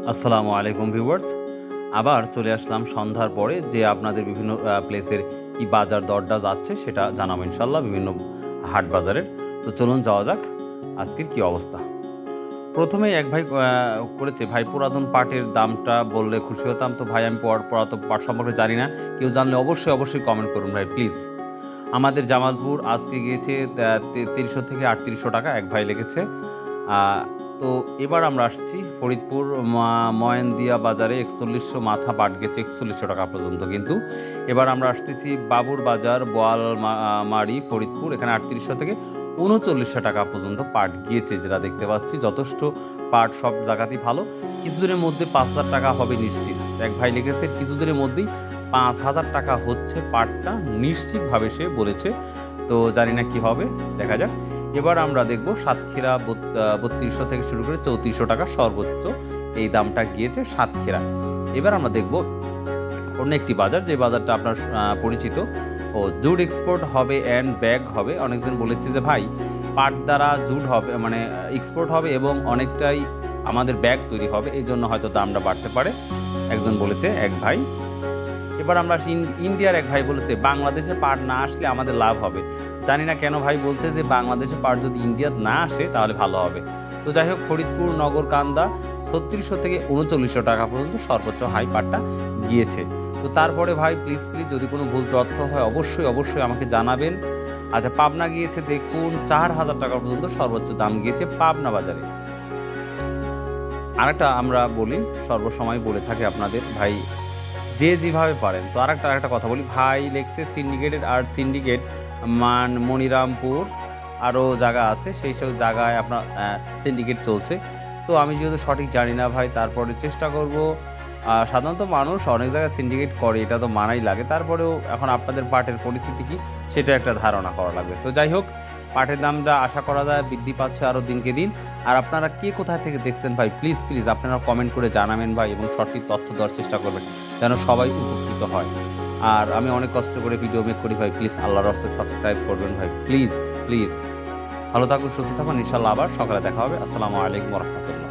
আসসালামু আলাইকুম ভিউয়ার্স। আবার চলে আসলাম সন্ধ্যার পরে যে আপনাদের বিভিন্ন প্লেসের কি বাজার দরটা যাচ্ছে সেটা জানাবো ইনশাআল্লাহ বিভিন্ন হাট বাজারের। তো চলুন যাওয়া যাক আজকের কি অবস্থা। প্রথমেই এক ভাই করেছে ভাই পুরাতন পাটের দামটা বললে খুশি হতাম। তো ভাই আমি পুরাতন পাট সম্পর্কে জানি না। কেউ জানলে অবশ্যই কমেন্ট করুন ভাই প্লিজ। আমাদের জামালপুর আজকে গিয়েছে ৩৩০০ থেকে ৩৮০০ টাকা এক ভাই লিখেছে। আ তো এবার আমরা আসছি ফরিদপুর ময়ানদিয়া বাজারে ৪১০০ মাথা পাট গেছে ৪১০০ টাকা পর্যন্ত কিন্তু। এবার আমরা আসতেছি বাবুর বাজার মারি ফরিদপুর এখানে ৩৮০০ থেকে ৩৯০০ টাকা পর্যন্ত পাট গিয়েছে যেটা দেখতে পাচ্ছি। যথেষ্ট পাট সব জায়গাতেই ভালো। কিছুদিনের মধ্যে ৫,০০০ টাকা হবে নিশ্চিত। এক ভাই লিখেছে কিছুদিনের মধ্যেই ৫,০০০ টাকা হচ্ছে পাটটা নিশ্চিতভাবে সে বলেছে। তো জানি না কি হবে, দেখা যাক। এবার আমরা দেখব সাতক্ষীরা ৩২০০ থেকে শুরু করে ৩৪০০ টাকা সর্বোচ্চ এই দামটা গিয়েছে সাতক্ষীরা। এবার আমরা দেখব অন্য একটি বাজার যে বাজারটা আপনার পরিচিত জুট এক্সপোর্ট হবে অ্যান্ড ব্যাগ হবে। অনেকজন বলেছে যে ভাই পাট দ্বারা জুট হবে মানে এক্সপোর্ট হবে এবং অনেকটাই আমাদের ব্যাগ তৈরি হবে, এই জন্য হয়তো দামটা বাড়তে পারে একজন বলেছে এক ভাই। এবার আমরা ইন্ডিয়ার এক ভাই বলেছে বাংলাদেশে পাট না আসলে আমাদের লাভ হবে। জানি না কেন ভাই বলছে যে বাংলাদেশে পাট যদি ইন্ডিয়াত না আসে তাহলে ভালো হবে। তো যাই হোক ফরিদপুর নগরকান্দা ৩৬০০ থেকে ৩৯০০ টাকা পর্যন্ত সর্বোচ্চ হাই পাটটা গিয়েছে। তো তারপরে ভাই প্লিজ যদি কোনো ভুল তথ্য হয় অবশ্যই আমাকে জানাবেন। আচ্ছা পাবনা গিয়েছে দেখুন ৪,০০০ টাকা পর্যন্ত সর্বোচ্চ দাম গিয়েছে পাবনা বাজারে। আরেকটা আমরা বলি সর্বসময় বলে থাকে আপনাদের ভাই যে যেভাবে পারেন। তো আরেকটা কথা বলি ভাই লেখছে সিন্ডিকেট মনিরামপুর আরও জায়গা আছে সেই সব জায়গায় আপনার সিন্ডিকেট চলছে। তো আমি যেহেতু সঠিক জানি না ভাই তারপরে চেষ্টা করব। সাধারণত মানুষ অনেক জায়গায় সিন্ডিকেট করে এটা তো মানাই লাগে, তারপরেও এখন আপনাদের পাটের পরিস্থিতি কী সেটা একটা ধারণা করা লাগবে। তো যাই হোক পাটের দামটা আশা করা যায় বৃদ্ধি পাচ্ছে আরও দিনকে দিন। আর আপনারা কে কোথায় থেকে দেখছেন ভাই প্লিজ আপনারা কমেন্ট করে জানাবেন ভাই এবং সঠিক তথ্য দেওয়ার চেষ্টা করবেন যেন সবাই উপকৃত হয়। আর আমি অনেক কষ্ট করে ভিডিও মেক করি ভাই, প্লিজ আল্লাহর রাস্তে সাবস্ক্রাইব করবেন ভাই প্লিজ। ভালো থাকুন সুস্থ থাকুন, ইনশাল্লাহ আবার সকালে দেখা হবে। আসসালামু আলাইকুম রহমতুল্লাহ।